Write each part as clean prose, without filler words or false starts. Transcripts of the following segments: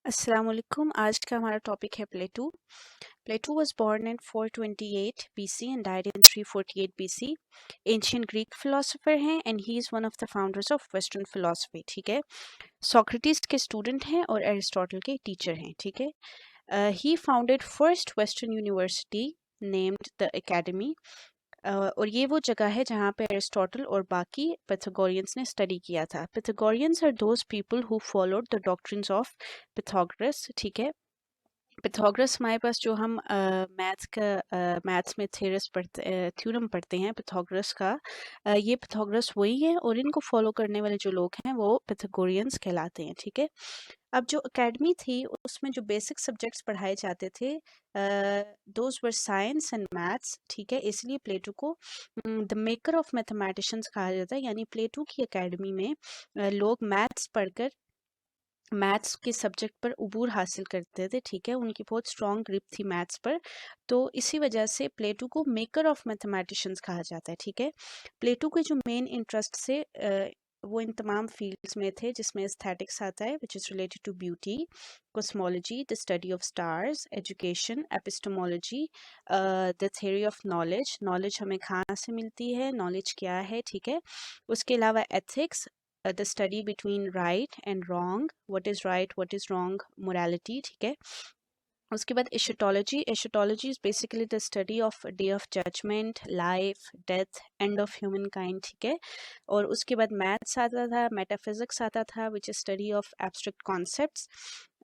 अस्सलाम वालेकुम। आज का हमारा टॉपिक है प्लेटो। प्लेटो was born in 428 BC and died in 348 BC। Ancient Greek philosopher हैं and he is one of the founders of western philosophy. ठीक है, सोक्रेटिस के स्टूडेंट हैं और एरिस्टोटल के टीचर हैं। ठीक है, he founded first western university named the academy. और ये वो जगह है जहाँ पे एरिस्टोटल और बाकी पिथागोरियंस ने स्टडी किया था। Pythagoreans are those people who followed the doctrines of Pythagoras. ठीक है, पिथागोरस हमारे पास जो हम मैथ्स में थ्योरम पढ़ते हैं पिथागोरस का, ये पिथागोरस वही है और इनको फॉलो करने वाले जो लोग हैं वो पिथागोरियंस कहलाते हैं। ठीक है, अब जो एकेडमी थी उसमें जो बेसिक सब्जेक्ट्स पढ़ाए जाते थे those were science and maths. ठीक है, इसलिए प्लेटो को द मेकर ऑफ मैथमेटिशियंस कहा जाता है। यानी प्लेटो की एकेडमी में लोग मैथ्स पढ़कर मैथ्स के सब्जेक्ट पर उबूर हासिल करते थे। ठीक है, उनकी बहुत स्ट्रॉन्ग ग्रिप थी मैथ्स पर, तो इसी वजह से प्लेटो को मेकर ऑफ मैथमेटिशियंस कहा जाता है। ठीक है, प्लेटो के जो मेन इंटरेस्ट से वो इन तमाम फील्ड्स में थे जिसमें एस्थेटिक्स आता है which is related to beauty, cosmology, the study of stars, education, epistemology, the theory of knowledge, knowledge हमें कहाँ से मिलती है, नॉलेज क्या है। ठीक है, उसके अलावा ethics, the study between right and wrong, what is right, what is wrong, morality। ठीक है, उसके बाद eschatology, eschatology is basically the study of day of judgment, life, death, end of humankind. ठीक है, और उसके बाद मैथ्स आता था, मेटाफिजिक्स आता था which is study of abstract concepts,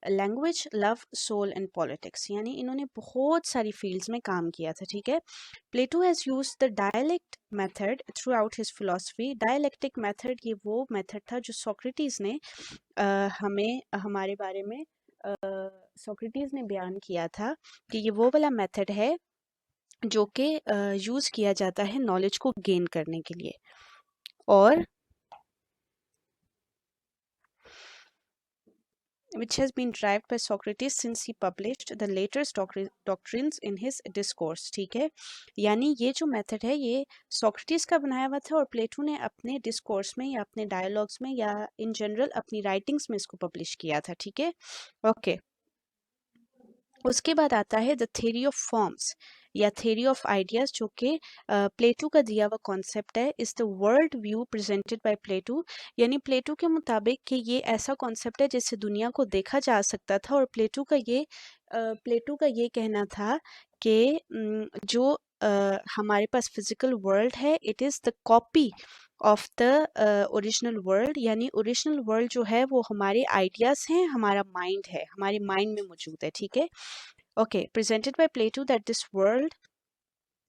language, love, soul and politics. यानी इन्होंने बहुत सारी फील्ड्स में काम किया था। ठीक है, Plato has used the dialect method throughout his philosophy. Dialectic method ये वो मेथड था जो सोक्रेटिस ने हमें हमारे बारे में सोक्रेटिस ने बयान किया था कि ये वो वाला मेथड है जो कि यूज़ किया जाता है नॉलेज को गेन करने के लिए। और which has been derived by Socrates since he published the latest doctrines in his discourse। ठीक है, यानी ये जो मेथड है ये सोक्रेटिस का बनाया हुआ था और प्लेटो ने अपने डिस्कोर्स में या अपने डायलॉग्स में या इन जनरल अपनी राइटिंग्स में इसको पब्लिश किया था। ठीक है, ओके। उसके बाद आता है द थ्योरी ऑफ फॉर्म्स या थ्योरी ऑफ आइडियाज, जो कि प्लेटो का दिया हुआ कॉन्सेप्ट है। Is the world view presented by Plato. यानी प्लेटो के मुताबिक कि ये ऐसा कॉन्सेप्ट है जिससे दुनिया को देखा जा सकता था और प्लेटो का ये कहना था कि जो हमारे पास फिजिकल वर्ल्ड है it is the copy of the original world. यानी ओरिजिनल वर्ल्ड जो है वो हमारे आइडियाज हैं, हमारा माइंड है, हमारे माइंड में मौजूद है। ठीक है, okay, presented by Plato that this world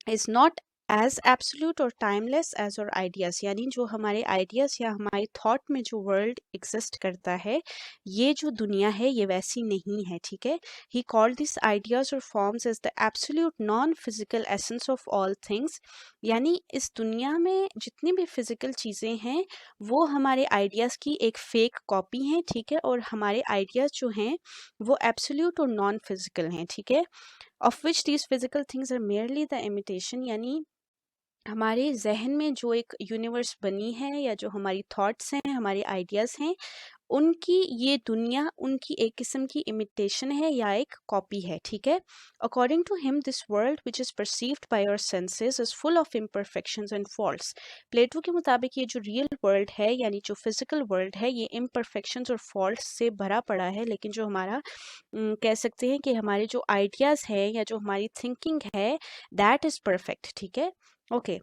is not as absolute और टाइमलेस एज और आइडियाज। यानी जो हमारे आइडियाज या हमारे थॉट में जो वर्ल्ड एग्जिस्ट करता है ये जो दुनिया है ये वैसी नहीं है। ठीक है, ही कॉल्ड दिस आइडियाज और forms as the absolute non physical essence of all things. यानी इस दुनिया में जितनी भी फिजिकल चीज़ें हैं वो हमारे आइडियाज़ की एक फेक कॉपी हैं। ठीक है, और हमारे आइडियाज़ जो हैं वो एब्सोल्यूट और नॉन फिजिकल हैं। ठीक है, of which these physical things are merely the imitation. यानी हमारे जहन में जो एक यूनिवर्स बनी है या जो हमारी थॉट्स हैं, हमारे आइडियाज़ हैं, उनकी ये दुनिया उनकी एक किस्म की इमिटेशन है या एक कॉपी है। ठीक है, according to him this world which is perceived by our senses is full of imperfections and faults. Plato के मुताबिक ये जो रियल वर्ल्ड है यानी जो फिजिकल वर्ल्ड है ये इम्परफेक्शंस और फॉल्ट्स से भरा पड़ा है, लेकिन जो हमारा कह सकते हैं कि हमारे जो आइडियाज़ है या जो हमारी थिंकिंग है दैट इज़ परफेक्ट। ठीक है, ओके।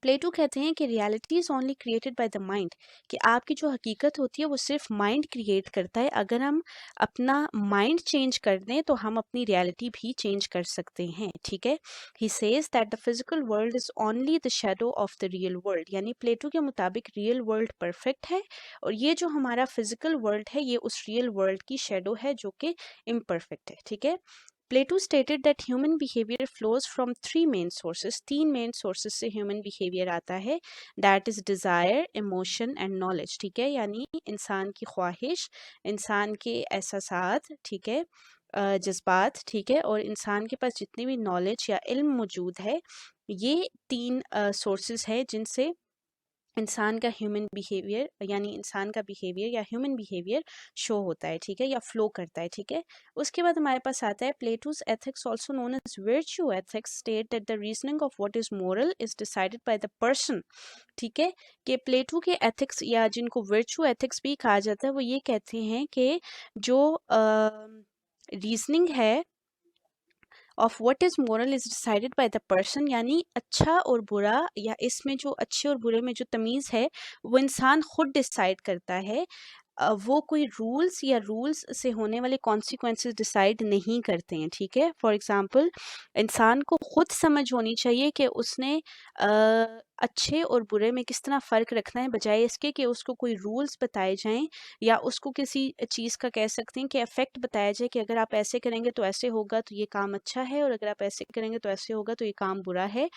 प्लेटो कहते हैं कि reality is only created by the mind, कि आपकी जो हकीकत होती है वो सिर्फ माइंड क्रिएट करता है। अगर हम अपना माइंड चेंज कर दें तो हम अपनी रियलिटी भी चेंज कर सकते हैं। ठीक है, he says that the physical world is only the shadow of the real world. यानी प्लेटो के मुताबिक रियल वर्ल्ड परफेक्ट है और ये जो हमारा फिजिकल वर्ल्ड है ये उस रियल वर्ल्ड की शेडो है जो कि इम्परफेक्ट है। ठीक है, Plato stated that human behavior flows from three main sources. तीन main sources से human behavior आता है, that is desire, emotion and knowledge. ठीक है, यानी इंसान की ख्वाहिश, इंसान के एहसासात, ठीक है, जज्बात, ठीक है, और इंसान के पास जितनी भी नॉलेज या इल्म मौजूद है, ये तीन सोर्सेज है जिनसे इंसान का ह्यूमन बिहेवियर यानी इंसान का बिहेवियर या ह्यूमन बिहेवियर शो होता है, ठीक है, या फ्लो करता है, ठीक है। उसके बाद हमारे पास आता है Plato's ethics also known as virtue ethics state that the reasoning of what is moral is decided by the person, ठीक है। कि प्लेटो के एथिक्स या जिनको वर्च्यू एथिक्स भी कहा जाता है वो ये कहते हैं कि जो रीजनिंग है of what is moral is decided by the person, यानी अच्छा और बुरा या इसमें जो अच्छे और बुरे में जो तमीज़ है वो इंसान खुद डिसाइड करता है। वो कोई रूल्स या रूल्स से होने वाले कॉन्सिक्वेंसेस डिसाइड नहीं करते हैं, ठीक है। फॉर एग्जांपल इंसान को खुद समझ होनी चाहिए कि उसने अच्छे और बुरे में किस तरह फ़र्क रखना है, बजाय इसके कि उसको कोई रूल्स बताए जाएं या उसको किसी चीज़ का कह सकते हैं कि इफेक्ट बताया जाए कि अगर आप ऐसे करेंगे तो ऐसे होगा तो ये काम अच्छा है और अगर आप ऐसे करेंगे तो ऐसे होगा तो ये काम बुरा है।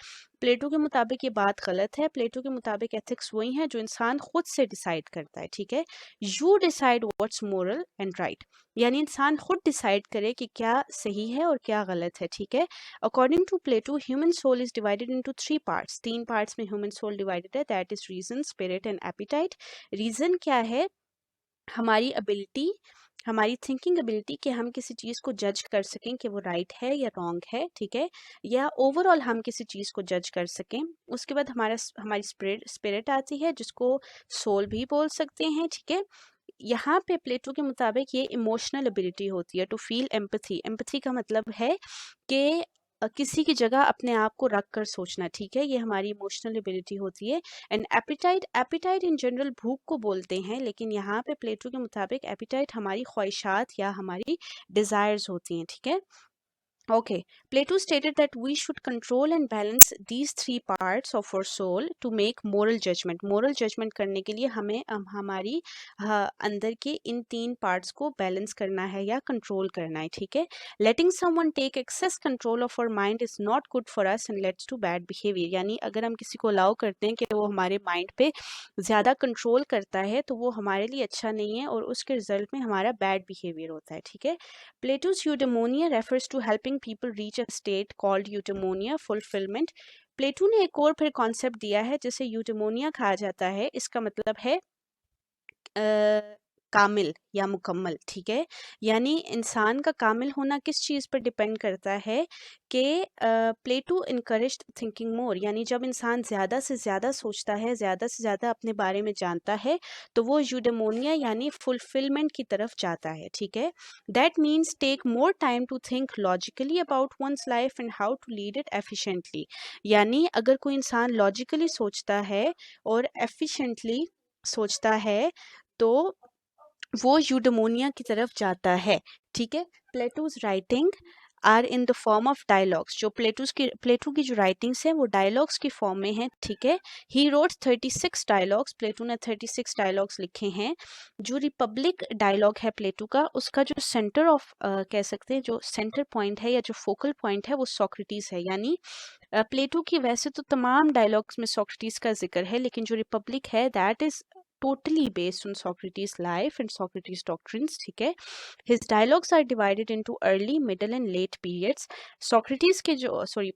प्लेटो के मुताबिक ये बात गलत है। प्लेटो के मुताबिक एथिक्स वही है जो इंसान खुद से डिसाइड करता है, ठीक है। You decide what's moral and right, यानी इंसान खुद डिसाइड करे कि क्या सही है और क्या गलत है, ठीक है। According to Plato human soul is divided into three parts, तीन पार्ट्स में ह्यूमन सोल डिवाइडेड है, that is reason, spirit and appetite. Reason क्या है? हमारी एबिलिटी, हमारी थिंकिंग एबिलिटी कि हम किसी चीज़ को जज कर सकें कि वो राइट है या रॉन्ग है, ठीक है, या ओवरऑल हम किसी चीज़ को जज कर सकें। उसके बाद हमारी स्पिरिट आती है जिसको सोल भी बोल सकते हैं, ठीक है। यहाँ पे प्लेटो के मुताबिक ये इमोशनल एबिलिटी होती है टू फील एम्पथी। एम्पथी का मतलब है कि किसी की जगह अपने आप को रख कर सोचना, ठीक है, ये हमारी इमोशनल एबिलिटी होती है। And appetite, appetite in general भूख को बोलते हैं, लेकिन यहाँ पे प्लेटो के मुताबिक एपिटाइट हमारी ख्वाहिशात या हमारी डिज़ायर्स होती हैं, ठीक है। Okay, Plato stated that we should control and balance these three parts of our soul to make moral judgment. Moral judgment करने के लिए हमें हमारी अंदर के इन तीन parts को balance करना है या control करना है, ठीक है। Letting someone take excess control of our mind is not good for us and leads to bad behavior. यानी अगर हम किसी को allow करते हैं कि वो हमारे mind पे ज़्यादा control करता है तो वो हमारे लिए अच्छा नहीं है और उसके result में हमारा bad behavior होता है, ठीक है। Plato's eudaimonia refers to helping people reach a state called eudaimonia fulfillment. प्लेटो ने एक और फिर कॉन्सेप्ट दिया है जिसे यूडेमोनिया कहा जाता है। इसका मतलब है कामिल या मुकम्मल, ठीक है। यानी इंसान का कामिल होना किस चीज़ पर डिपेंड करता है कि प्लेटो इनकरेज्ड थिंकिंग मोर, यानी जब इंसान ज़्यादा से ज़्यादा सोचता है, ज़्यादा से ज़्यादा अपने बारे में जानता है तो वो यूडेमोनिया यानी फुलफिलमेंट की तरफ जाता है, ठीक है। That means take more time to think logically about one's life and how to lead it efficiently. यानी अगर कोई इंसान लॉजिकली सोचता है और एफिशिएंटली सोचता है तो वो यूडेमोनिया की तरफ जाता है, ठीक है। Plato's writing are in the form of dialogues, जो प्लेटो की जो राइटिंग्स हैं वो डायलॉग्स की फॉर्म में हैं, ठीक है। ही रोट 36 डायलॉग्स, प्लेटो ने 36 डायलॉग्स लिखे हैं। जो रिपब्लिक डायलॉग है प्लेटो का, उसका जो सेंटर ऑफ कह सकते हैं जो सेंटर पॉइंट है या जो फोकल पॉइंट है वो सोक्रेटिस है। यानी प्लेटो की वैसे तो तमाम डायलॉग्स में सोक्रेटिस का जिक्र है, लेकिन जो रिपब्लिक है that is totally based on Socrates' life and Socrates' doctrines, ठीक है। His dialogues are divided into early, middle and late periods.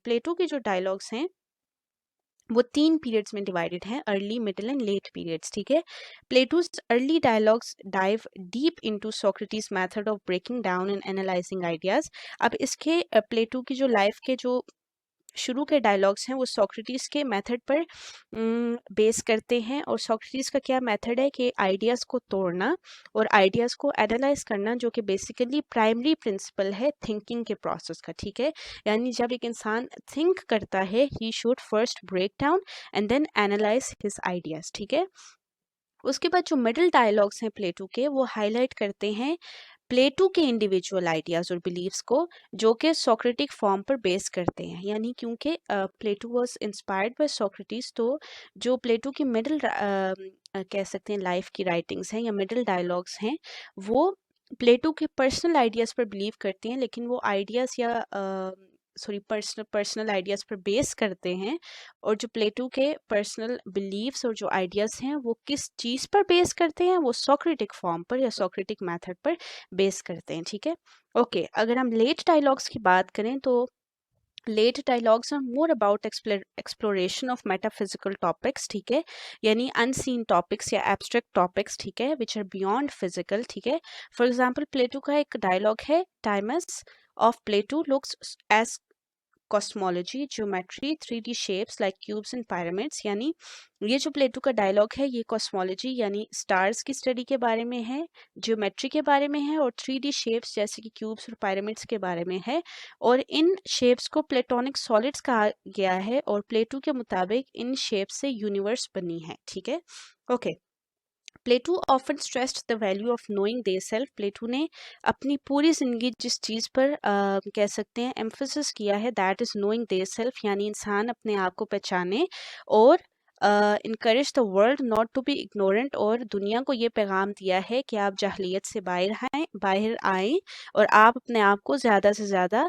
प्लेटो के जो डायलॉग्स हैं वो तीन पीरियड्स में डिवाइडेड हैं, early, middle and late periods, ठीक है। Plato's early dialogues dive deep into Socrates method of breaking down and analysing ideas. अब इसके प्लेटो की जो लाइफ के जो शुरू के डायलॉग्स हैं वो सोक्रेटिस के मेथड पर बेस करते हैं। और सोक्रेटिस का क्या मेथड है कि आइडियाज़ को तोड़ना और आइडियाज़ को एनालाइज करना, जो कि बेसिकली प्राइमरी प्रिंसिपल है थिंकिंग के प्रोसेस का, ठीक है। यानी जब एक इंसान थिंक करता है he should first break down and then analyse his ideas, ठीक है। उसके बाद जो मिडिल डायलॉग्स हैं प्लेटो के वो हाईलाइट करते हैं प्लेटो के इंडिविजुअल आइडियाज और बिलीव्स को, जो कि सोक्रेटिक फॉर्म पर बेस करते हैं। यानी क्योंकि प्लेटो वाज इंस्पायर्ड बाय सोक्रेटिस, तो जो प्लेटो की मिडिल कह सकते हैं लाइफ की राइटिंग्स हैं या मिडिल डायलॉग्स हैं वो प्लेटो के पर्सनल आइडियाज पर बिलीव करते हैं, लेकिन वो आइडियाज या पर्सनल आइडियाज पर बेस करते हैं। और जो प्लेटो के पर्सनल बिलीव्स और जो आइडियाज हैं वो किस चीज़ पर बेस करते हैं, वो सोक्रेटिक फॉर्म पर या सोक्रेटिक मेथड पर बेस करते हैं, ठीक है। ओके, अगर हम लेट डायलॉग्स की बात करें तो late dialogues are more about exploration of metaphysical topics, ठीक है, यानी अनसीन टॉपिक्स या एब्स्ट्रैक्ट टॉपिक्स, ठीक है, विच आर बियॉन्ड फिजिकल, ठीक है। फॉर एग्जाम्पल प्लेटो का एक डायलॉग है, Timaeus of Plato looks as cosmology geometry 3D shapes like cubes and pyramids, यानी ये जो प्लेटो का डायलॉग है ये कॉस्मोलॉजी यानी स्टार्स की स्टडी के बारे में है, ज्योमेट्री के बारे में है और 3D शेप्स जैसे कि क्यूब्स और पिरामिड्स के बारे में है। और इन शेप्स को प्लेटोनिक सॉलिड्स कहा गया है और प्लेटो के मुताबिक इन शेप्स से यूनिवर्स बनी है, ठीक है। Okay, Plato often stressed the value of knowing they self. Plato ने अपनी पूरी जिंदगी जिस चीज़ पर कह सकते हैं एम्फोसिस किया है, that is knowing they self, यानी इंसान अपने आप को पहचाने और encourage the world not to be ignorant, और दुनिया को ये पैगाम दिया है कि आप जाहलियत से बाहर आएँ और आप अपने आप को ज़्यादा से ज़्यादा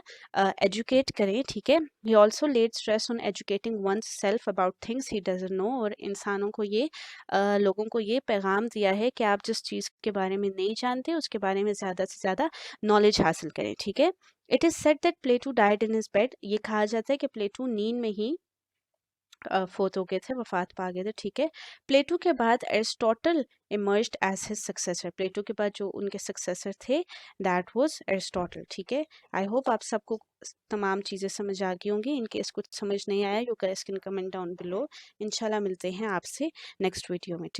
एजुकेट करें, ठीक है। He also laid stress on educating one's self about things he doesn't know, और इंसानों को ये लोगों को ये पैगाम दिया है कि आप जिस चीज़ के बारे में नहीं जानते उसके बारे में ज़्यादा से ज़्यादा नॉलेज हासिल करें, ठीक है। It is said that Plato died in his bed, ये कहा जाता है कि प्लेटो नींद में ही फोत हो गए थे, वफात पा गए थे, ठीक है। प्लेटो के बाद Aristotle emerged as his successor, Plato के बाद जो उनके सक्सेसर थे दैट वाज एरिस्टोटल, ठीक है। आई होप आप सबको तमाम चीज़ें समझ आ गई होंगी। इनकेस कुछ समझ नहीं आया you guys can comment down below. इंशाल्लाह मिलते हैं आपसे नेक्स्ट वीडियो में।